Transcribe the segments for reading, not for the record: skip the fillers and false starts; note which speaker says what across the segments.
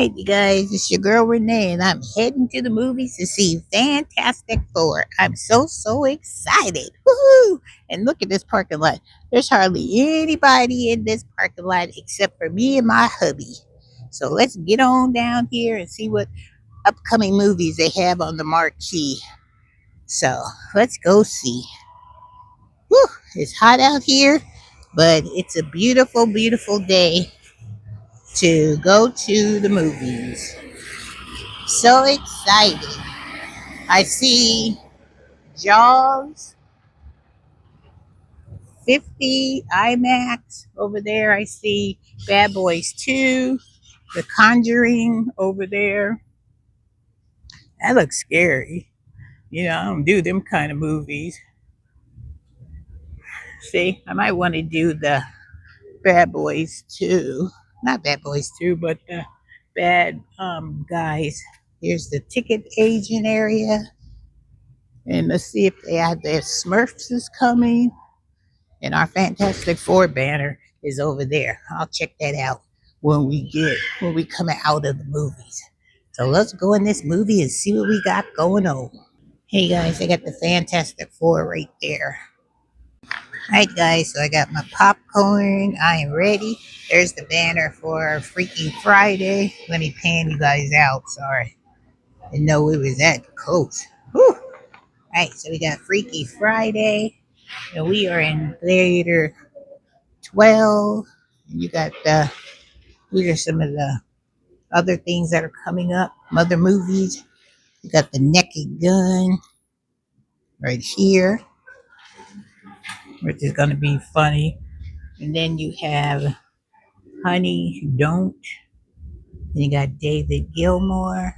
Speaker 1: Alright, you guys, it's your girl Renee, and I'm heading to the movies to see Fantastic Four. I'm so excited. Woohoo! And look at this parking lot. There's hardly anybody in this parking lot except for me and my hubby. So let's get on down here and see what upcoming movies they have on the marquee. So let's go see. Woo! It's hot out here, but it's a beautiful day to go to the movies. So excited. I see Jaws 50 IMAX over there. I see Bad Boys 2, The Conjuring over there. That looks scary. I don't do them kind of movies. See, I might want to do the Bad Boys 2. Not Bad Boys 2, but the Bad Guys. Here's the ticket agent area. And let's see if they have their Smurfs is coming. And our Fantastic Four banner is over there. I'll check that out when we come out of the movies. So let's go in this movie and see what we got going on. Hey guys, I got the Fantastic Four right there. Alright guys, so I got my popcorn. I am ready. There's the banner for Freaky Friday. Let me pan you guys out. Sorry. I didn't know it was that close. Whew. Alright, so we got Freaky Friday. And we are in theater 12. You got these are some of the other things that are coming up, other movies. You got the Naked Gun right here, which is going to be funny. And then you have Honey Don't. And you got David Gilmour.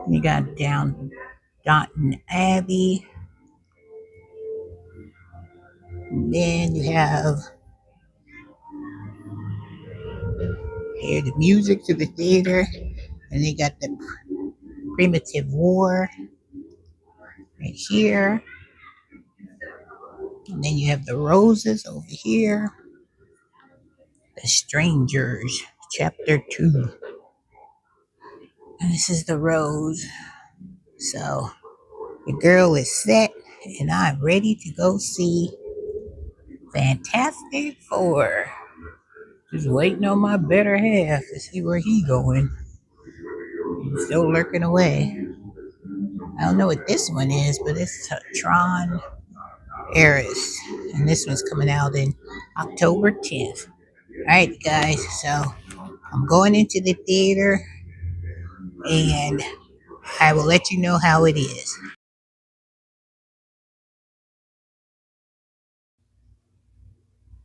Speaker 1: And you got Downton Abbey. And then you have here the music to the theater. And you got the Primitive War right here. And then you have the Roses over here. The Strangers, Chapter 2. And this is the Rose. So the girl is set, and I'm ready to go see Fantastic Four. Just waiting on my better half to see where he going. He's still lurking away. I don't know what this one is, but it's Tron Eris. And this one's coming out in October 10th. Alright guys, so I'm going into the theater and I will let you know how it is.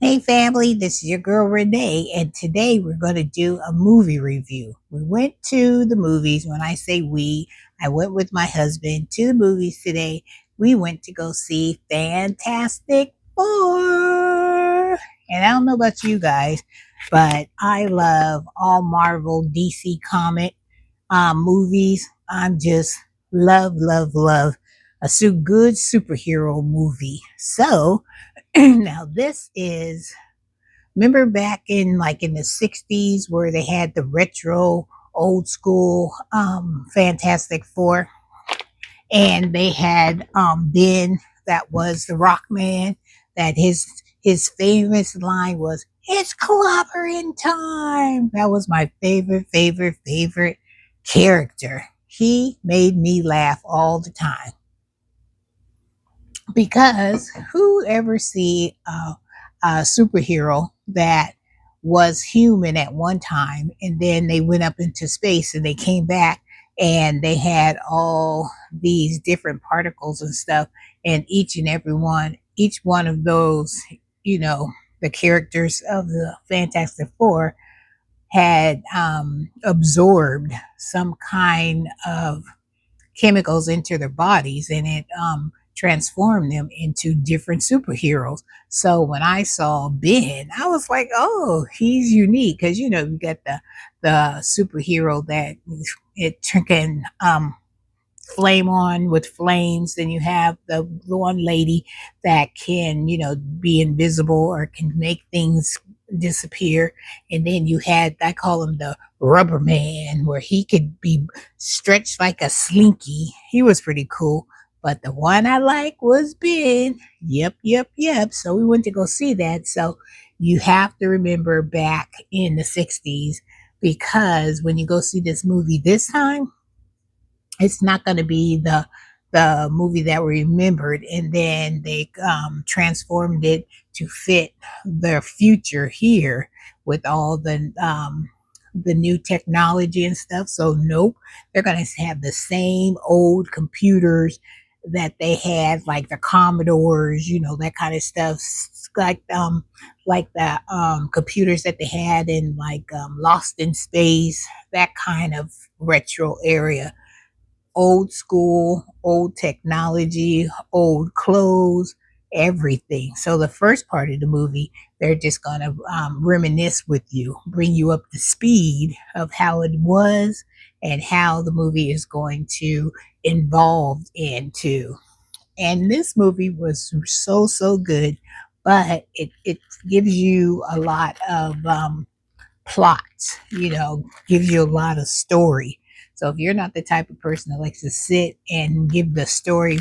Speaker 1: Hey family, this is your girl Renee, and today we're going to do a movie review. We went to the movies. When I say we, I went with my husband to the movies today. We went to go see Fantastic Four. And I don't know about you guys, but I love all Marvel DC comic movies. I'm just love a good superhero movie. So now this is, remember back in in the 60s where they had the retro old school Fantastic Four, and they had Ben, that was the Rock Man, that his famous line was, "It's clobbering time." That was my favorite character. He made me laugh all the time. Because who ever see a superhero that was human at one time, and then they went up into space and they came back and they had all these different particles and stuff, and each one of those, the characters of the Fantastic Four had absorbed some kind of chemicals into their bodies, and it transformed them into different superheroes. So when I saw Ben, I was like, oh, he's unique, because you got the superhero that it can flame on with flames. Then you have the one lady that can be invisible or can make things disappear. And then you had, I call him the rubber man, where he could be stretched like a slinky. He was pretty cool. But the one I like was Ben. Yep, yep, yep. So we went to go see that. So you have to remember back in the 60s, because when you go see this movie this time, it's not going to be the movie that we remembered, and then they transformed it to fit their future here with all the new technology and stuff. So nope, they're going to have the same old computers that they had, like the Commodores, that kind of stuff, like the computers that they had in like Lost in Space, that kind of retro area. Old school, old technology, old clothes, everything. So the first part of the movie, they're just gonna reminisce with you, bring you up to speed of how it was and how the movie is going to evolve into. And this movie was so good, but it gives you a lot of plot, gives you a lot of story. So if you're not the type of person that likes to sit and give the story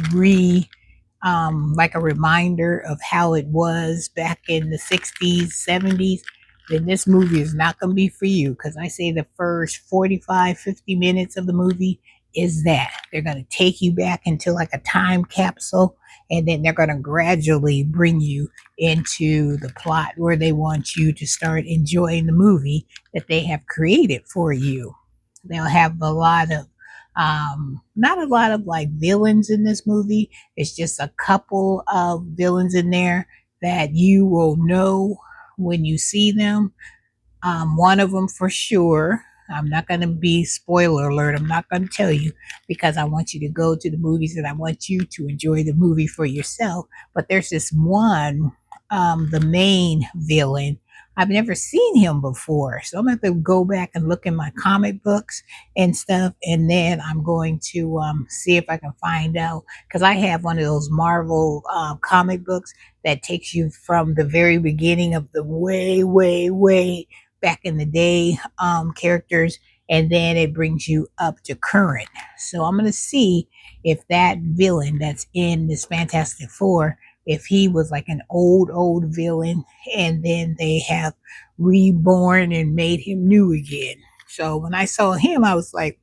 Speaker 1: like a reminder of how it was back in the 60s, 70s, then this movie is not going to be for you. Because I say the first 45, 50 minutes of the movie is that they're going to take you back into like a time capsule, and then they're going to gradually bring you into the plot where they want you to start enjoying the movie that they have created for you. They'll have a lot of not a lot of like villains in this movie. It's just a couple of villains in there that you will know when you see them. One of them for sure. I'm not going to be spoiler alert. I'm not going to tell you, because I want you to go to the movies and I want you to enjoy the movie for yourself. But there's this one, the main villain. I've never seen him before. So I'm going to have to go back and look in my comic books and stuff. And then I'm going to see if I can find out. Because I have one of those Marvel comic books that takes you from the very beginning of the way back in the day characters, and then it brings you up to current. So I'm going to see if that villain that's in this Fantastic Four, if he was like an old villain, and then they have reborn and made him new again. So when I saw him, I was like,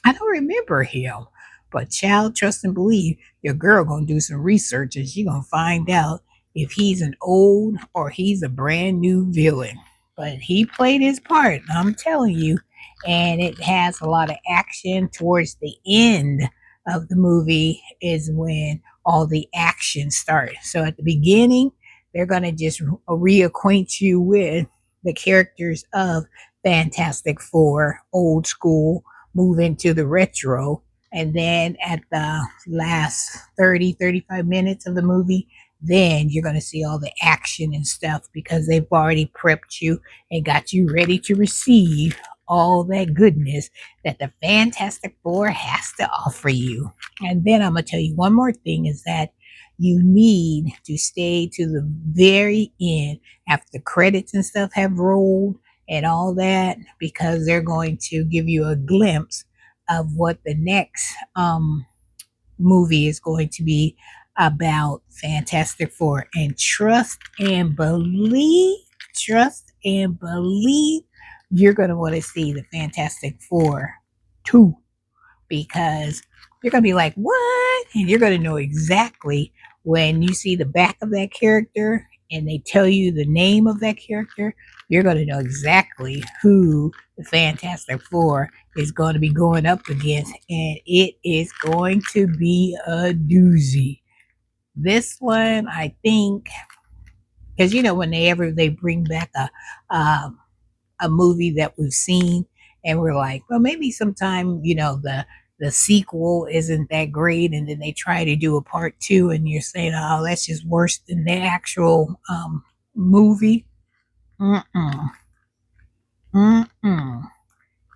Speaker 1: I don't remember him. But child, trust and believe, your girl gonna do some research and she gonna find out if he's an old or he's a brand new villain. But he played his part, I'm telling you. And it has a lot of action towards the end of the movie is when all the action starts. So at the beginning, they're gonna just reacquaint you with the characters of Fantastic Four, old school, move into the retro. And then at the last 30, 35 minutes of the movie, then you're going to see all the action and stuff, because they've already prepped you and got you ready to receive all that goodness that the Fantastic Four has to offer you. And then I'm going to tell you one more thing is that you need to stay to the very end after the credits and stuff have rolled and all that, because they're going to give you a glimpse of what the next movie is going to be about Fantastic Four. And trust and believe, you're going to want to see the Fantastic Four 2, because you're going to be like, what? And you're going to know exactly when you see the back of that character and they tell you the name of that character, you're going to know exactly who the Fantastic Four is going to be going up against. And it is going to be a doozy. This one, I think, because whenever they bring back a movie that we've seen, and we're like, well, maybe sometime the sequel isn't that great, and then they try to do a part two, and you're saying, oh, that's just worse than the actual movie. Mm-mm. Mm-mm.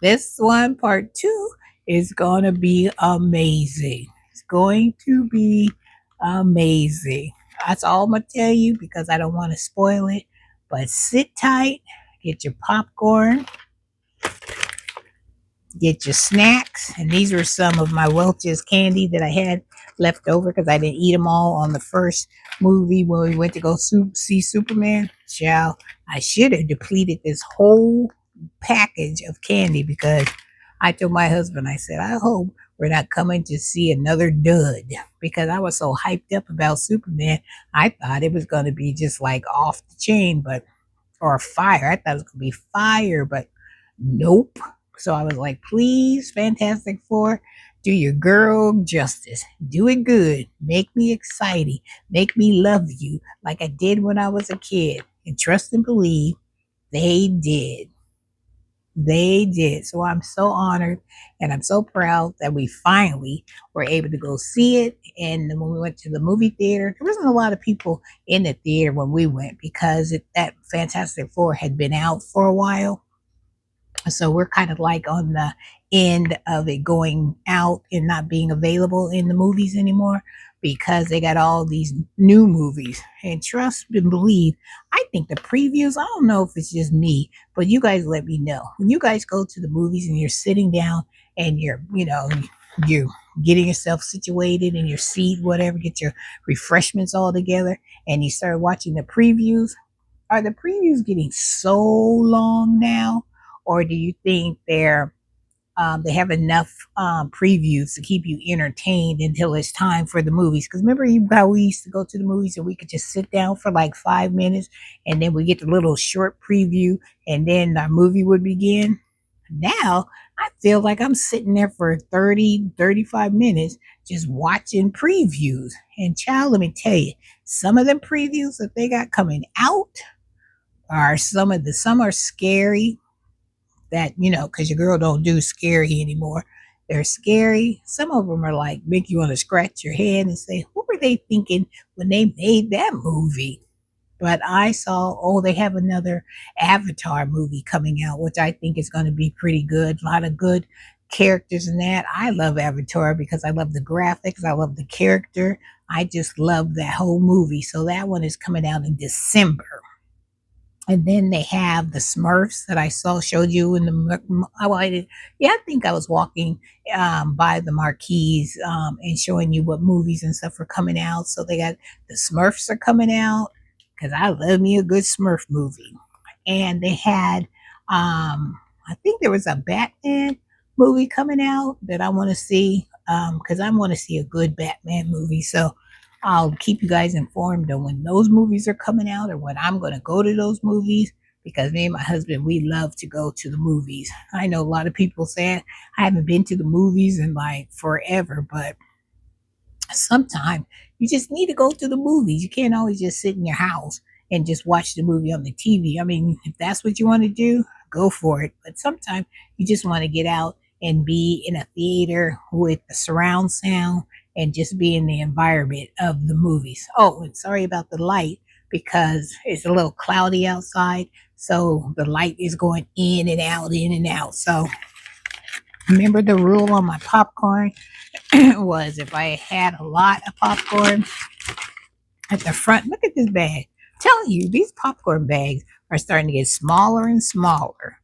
Speaker 1: This one, part two, is going to be amazing. It's going to be amazing. That's all I'm going to tell you, because I don't want to spoil it. But sit tight, get your popcorn, get your snacks. And these were some of my Welch's candy that I had left over because I didn't eat them all on the first movie when we went to go see Superman. Child, I should have depleted this whole package of candy because I told my husband, I said, I hope we're not coming to see another dud because I was so hyped up about Superman. I thought it was going to be just like off the chain, but or fire. I thought it was going to be fire, but nope. So I was like, please, Fantastic Four, do your girl justice. Do it good. Make me excited. Make me love you like I did when I was a kid. And trust and believe they did. They did. So I'm so honored and I'm so proud that we finally were able to go see it. And when we went to the movie theater, there wasn't a lot of people in the theater when we went because that Fantastic Four had been out for a while. So we're kind of like on the end of it going out and not being available in the movies anymore because they got all these new movies. And trust and believe, I think the previews, I don't know if it's just me, but you guys let me know. When you guys go to the movies and you're sitting down and you're getting yourself situated in your seat, whatever, get your refreshments all together, and you start watching the previews. Are the previews getting so long now? Or do you think they have enough previews to keep you entertained until it's time for the movies? Because remember how we used to go to the movies and we could just sit down for like 5 minutes and then we get the little short preview and then our movie would begin. Now I feel like I'm sitting there for 30, 35 minutes just watching previews. And child, let me tell you, some of them previews that they got coming out are some are scary that, because your girl don't do scary anymore. They're scary. Some of them are like make you want to scratch your head and say, what were they thinking when they made that movie? But I saw, they have another Avatar movie coming out, which I think is going to be pretty good. A lot of good characters in that. I love Avatar because I love the graphics. I love the character. I just love that whole movie. So that one is coming out in December. And then they have the Smurfs that I showed you in the. I think I was walking by the marquees and showing you what movies and stuff are coming out. So they got the Smurfs are coming out because I love me a good Smurf movie. And they had, I think there was a Batman movie coming out that I want to see because I want to see a good Batman movie. So I'll keep you guys informed on when those movies are coming out or when I'm going to go to those movies because me and my husband, we love to go to the movies. I know a lot of people say I haven't been to the movies in like forever, but sometimes you just need to go to the movies. You can't always just sit in your house and just watch the movie on the TV. I mean, if that's what you want to do, go for it. But sometimes you just want to get out and be in a theater with the surround sound and just be in the environment of the movies. Oh, and sorry about the light because it's a little cloudy outside. So the light is going in and out, in and out. So remember the rule on my popcorn was if I had a lot of popcorn at the front, look at this bag. I'm telling you, these popcorn bags are starting to get smaller and smaller.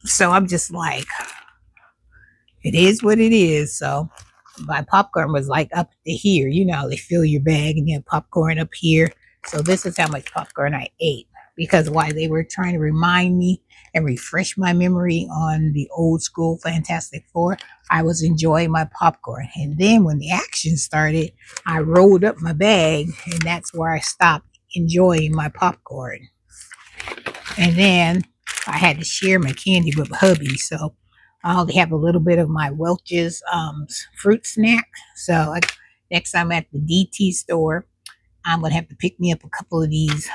Speaker 1: So I'm just like, it is what it is. So my popcorn was like up to here. They fill your bag and you have popcorn up here. So this is how much popcorn I ate because why they were trying to remind me and refresh my memory on the old school Fantastic Four. I was enjoying my popcorn. And then when the action started, I rolled up my bag and that's where I stopped enjoying my popcorn. And then I had to share my candy with hubby. So I only have a little bit of my Welch's fruit snack. So next time at the DT store, I'm going to have to pick me up a couple of these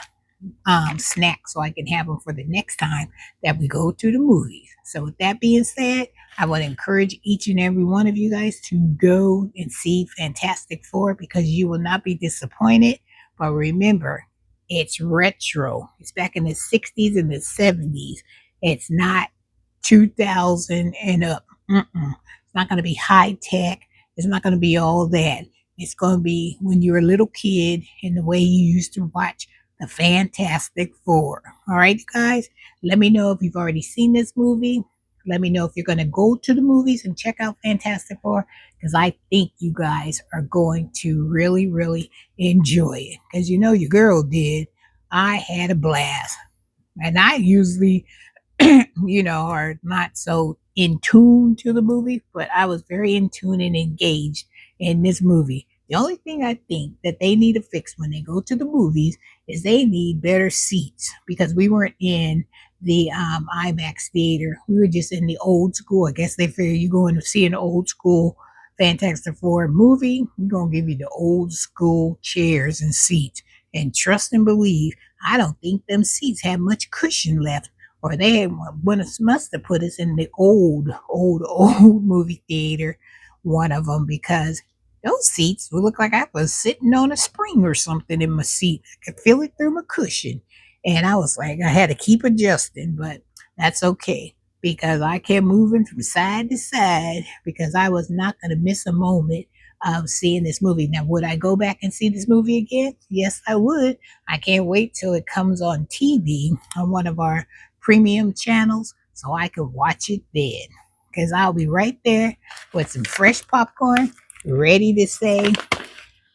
Speaker 1: snacks so I can have them for the next time that we go to the movies. So with that being said, I want to encourage each and every one of you guys to go and see Fantastic Four because you will not be disappointed. But remember, it's retro. It's back in the 60s and the 70s. It's not 2000 and up. It's not going to be high tech. It's not going to be all that. It's going to be when you're a little kid and the way you used to watch the Fantastic Four. All right, guys, let me know if you've already seen this movie. Let me know if you're going to go to the movies and check out Fantastic Four, because I think you guys are going to really, really enjoy it. Because you know your girl did. I had a blast. And I usually are not so in tune to the movie, but I was very in tune and engaged in this movie. The only thing I think that they need to fix when they go to the movies is they need better seats, because we weren't in the IMAX theater. We were just in the old school. I guess they figure you going to see an old school Fantastic Four movie, we're going to give you the old school chairs and seats. And trust and believe, I don't think them seats have much cushion left, or they must have put us in the old movie theater, one of them, because those seats would look like I was sitting on a spring or something in my seat. I could feel it through my cushion. And I was like, I had to keep adjusting, but that's okay, because I kept moving from side to side because I was not going to miss a moment of seeing this movie. Now, would I go back and see this movie again? Yes, I would. I can't wait till it comes on TV on one of our premium channels so I could watch it then. Because I'll be right there with some fresh popcorn, ready to say,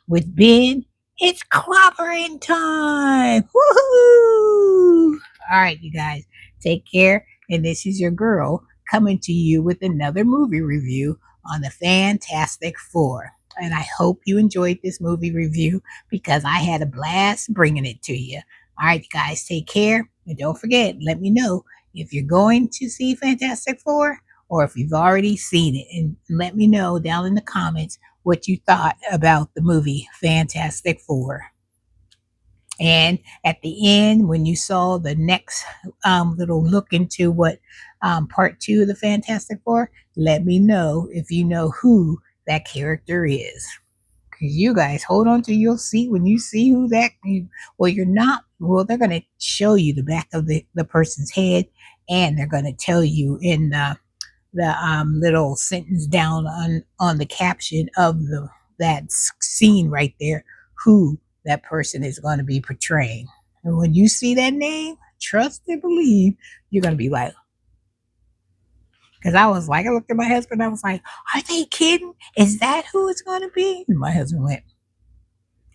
Speaker 1: with Ben, it's clobbering time. Woohoo! All right, you guys, take care. And this is your girl coming to you with another movie review on the Fantastic Four. And I hope you enjoyed this movie review, because I had a blast bringing it to you. All right, you guys, take care. And don't forget, let me know if you're going to see Fantastic Four or if you've already seen it. And let me know down in the comments what you thought about the movie Fantastic Four. And at the end, when you saw the next little look into what part two of the Fantastic Four, let me know if you know who that character is. Because you guys hold on to your seat when you see who that. Well, you're not. Well, they're going to show you the back of the person's head, and they're going to tell you in the little sentence down on the caption of that scene right there who that person is going to be portraying. And when you see that name, trust and believe, you're going to be like, because I was like, I looked at my husband, I was like, are they kidding? Is that who it's going to be? And my husband went,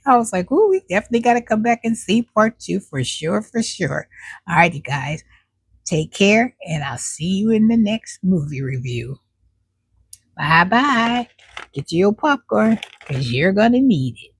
Speaker 1: I was like, ooh, we definitely got to come back and see part two for sure, for sure. All right, you guys, take care, and I'll see you in the next movie review. Bye bye. Get your popcorn, because you're going to need it.